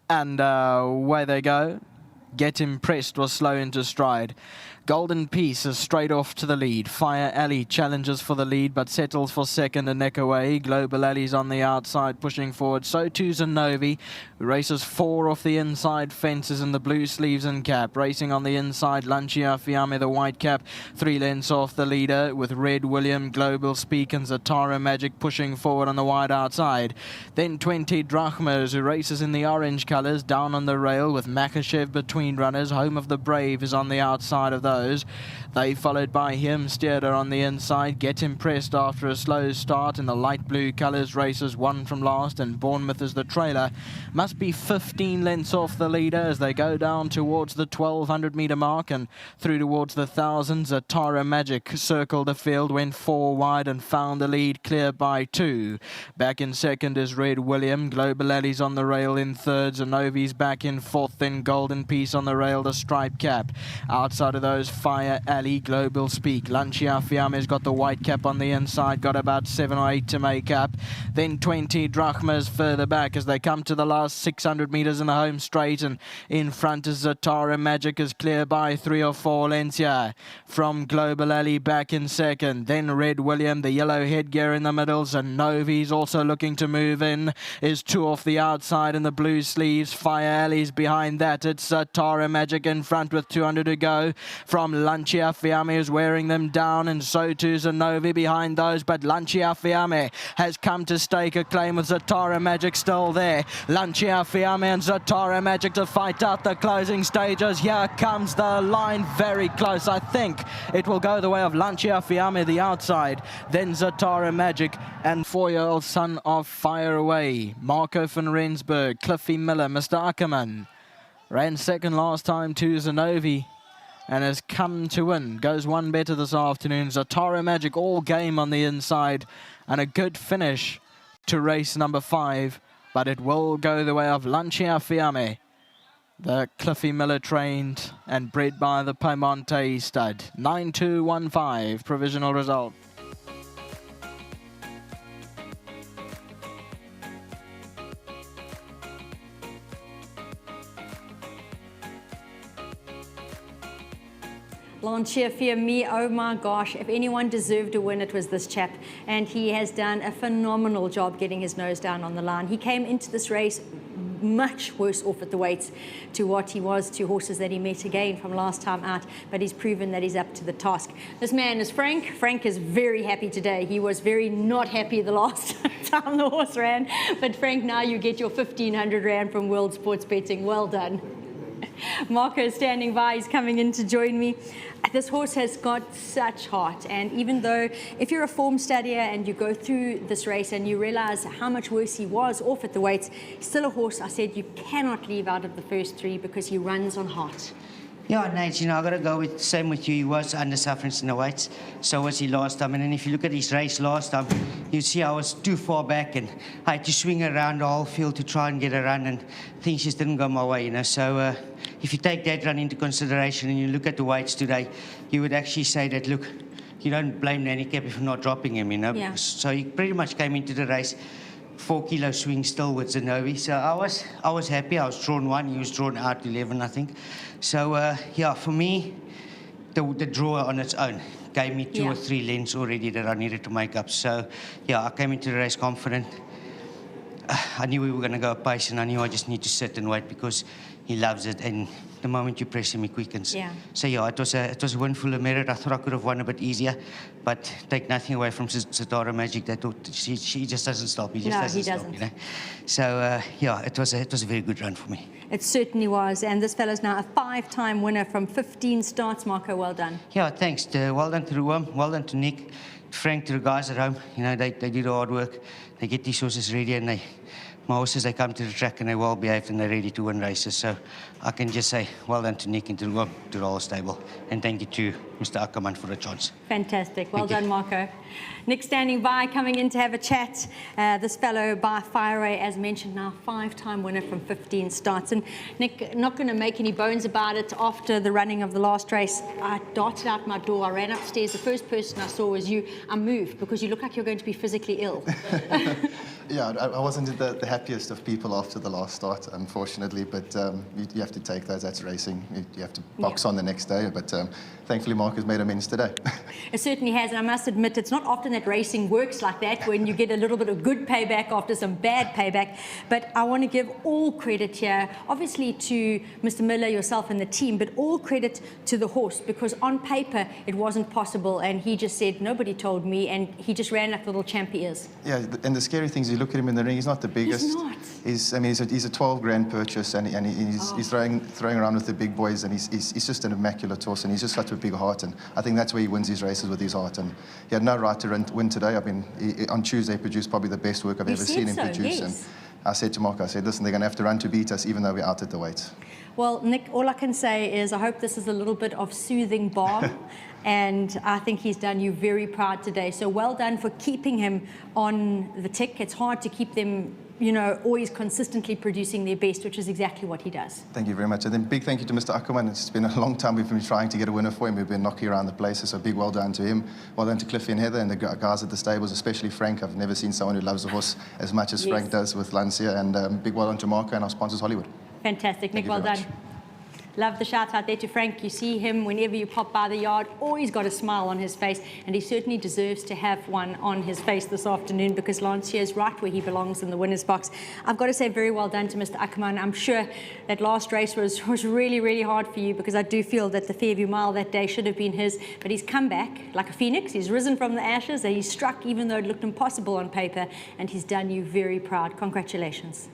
And away they go. Get Impressed was slow into stride. Golden Peace is straight off to the lead. Fire Alley challenges for the lead but settles for second a neck away. Global Alley's on the outside pushing forward. So too Zanovi, who races 4 off the inside fences in the blue sleeves and cap. Racing on the inside, Lanciafiamme, the white cap, 3 lengths off the leader with Red William, Global Speak and Zatara Magic pushing forward on the wide outside. Then 20 Drachmas, who races in the orange colours, down on the rail with Makachev between runners. Home of the Brave is on the outside of those. They followed by him, steered her on the inside. Get Impressed after a slow start in the light blue colours, races 1 from last, and Bournemouth is the trailer. Must be 15 lengths off the leader as they go down towards the 1200 metre mark and through towards the 1000. Zatara Magic circled the field, went 4 wide and found the lead clear by 2. Back in second is Red William. Global Alley's on the rail in third. Zanovi's back in fourth. Then Golden Peace on the rail, the stripe cap. Outside of those, Fire Alley, Global Speak. Lanciafiamme's got the white cap on the inside, got about 7 or 8 to make up. Then 20 Drachmas further back as they come to the last 600 metres in the home straight, and in front is Zatara Magic is clear by 3 or 4 lengths here. From Global Alley back in second. Then Red William, the yellow headgear in the middle. Zanovi's also looking to move in, is 2 off the outside in the blue sleeves. Fire Alley's behind that. It's Zatara Magic in front with 200 to go. From Lanciafiamme is wearing them down, and so too Zanovi behind those, but Lanciafiamme has come to stake a claim with Zatara Magic still there. Lanciafiamme and Zatara Magic to fight out the closing stages. Here comes the line, very close. I think it will go the way of Lanciafiamme, the outside, then Zatara Magic and 4-year-old son of Fire Away. Marco van Rensburg, Cliffy Miller, Mr. Ackerman ran second last time to Zanovi and has come to win. Goes 1 better this afternoon. Zatara Magic all game on the inside and a good finish to race number 5, but it will go the way of Lanciafiamme, the Cliffy Miller trained and bred by the Piemonte stud. 9-2-1-5 provisional result. Lanciafiamme, oh my gosh, if anyone deserved a win, it was this chap. And he has done a phenomenal job getting his nose down on the line. He came into this race much worse off at the weights to what he was to horses that he met again from last time out, but he's proven that he's up to the task. This man is Frank. Frank is very happy today. He was very not happy the last time the horse ran, but Frank, now you get your 1,500 Rand from World Sports Betting. Well done. Marco is standing by. He's coming in to join me. This horse has got such heart, and even though if you're a form studier and you go through this race and you realize how much worse he was off at the weights, still a horse I said you cannot leave out of the first 3 because he runs on heart. Yeah, Nate, you know, I've got to go with same with you. He was under sufferance in the weights. So was he last time. And then if you look at his race last time, you see I was too far back and I had to swing around the whole field to try and get a run, and things just didn't go my way, you know. So if you take that run into consideration and you look at the weights today, you would actually say that, look, you don't blame the handicap if you're not dropping him, you know. Yeah. So he pretty much came into the race 4 kilo swing still with Zanovi. So I was happy. I was drawn 1. He was drawn out 11, I think. So yeah, for me, the draw on its own gave me 2 or 3 lengths already that I needed to make up. So yeah, I came into the race confident. I knew we were going to go a pace, and I knew I just need to sit and wait because he loves it, and the moment you press him, he quickens. Yeah. So yeah, it was a win full of merit. I thought I could have won a bit easier, but take nothing away from Zatara Magic. That she just doesn't stop. He just doesn't stop. You know. So yeah, it was a very good run for me. It certainly was, and this fellow's now a 5-time winner from 15 starts. Marco, well done. Yeah, thanks. Well done to Ruam. Well done to Nick, Frank, to the guys at home. You know, they do the hard work. They get these horses ready, and my horses, they come to the track and they're well behaved and they're ready to win races. So I can just say well done to Nick and to the whole stable. And thank you to Mr. Ackerman for the chance. Fantastic. Well done, Marco. Nick standing by, coming in to have a chat. This fellow by Fire Away, as mentioned, now 5-time winner from 15 starts. And Nick, not going to make any bones about it, after the running of the last race, I darted out my door. I ran upstairs. The first person I saw was you. I moved because you look like you're going to be physically ill. Yeah, I wasn't the happiest of people after the last start, unfortunately, but you have to take those. That's racing. You have to box on the next day, but thankfully Mark has made amends today. It certainly has, and I must admit, it's not often that racing works like that, when you get a little bit of good payback after some bad payback. But I want to give all credit here, obviously to Mr. Miller, yourself and the team, but all credit to the horse, because on paper it wasn't possible, and he just said, nobody told me, and he just ran like the little champ he is. Yeah, and the scary thing is, you look at him in the ring, he's not the biggest. He's not. He's a 12 grand purchase, and he's throwing around with the big boys, and he's just an immaculate horse, and he's just such a big heart, and I think that's where he wins his races, with his heart. And he had no right to win today. I mean, on Tuesday he produced probably the best work I've ever seen him produce. Yes. And I said to Mark, I said, listen, they're going to have to run to beat us, even though we're out at the weights. Well, Nick, all I can say is I hope this is a little bit of soothing balm. And I think he's done you very proud today. So well done for keeping him on the tick. It's hard to keep them, you know, always consistently producing their best, which is exactly what he does. Thank you very much. And then big thank you to Mr. Ackerman. It's been a long time we've been trying to get a winner for him. We've been knocking around the places, so big well done to him. Well done to Cliffy and Heather and the guys at the stables, especially Frank. I've never seen someone who loves the horse as much as Frank does with Lancia. And big well done to Marco and our sponsors, Hollywood. Fantastic, Nick, well done. Love the shout out there to Frank. You see him whenever you pop by the yard, always got a smile on his face, and he certainly deserves to have one on his face this afternoon, because Lancia is right where he belongs in the winner's box. I've got to say very well done to Mr. Ackerman. I'm sure that last race was really, really hard for you, because I do feel that the Fairview Mile that day should have been his, but he's come back like a phoenix. He's risen from the ashes, and he's struck even though it looked impossible on paper, and he's done you very proud. Congratulations.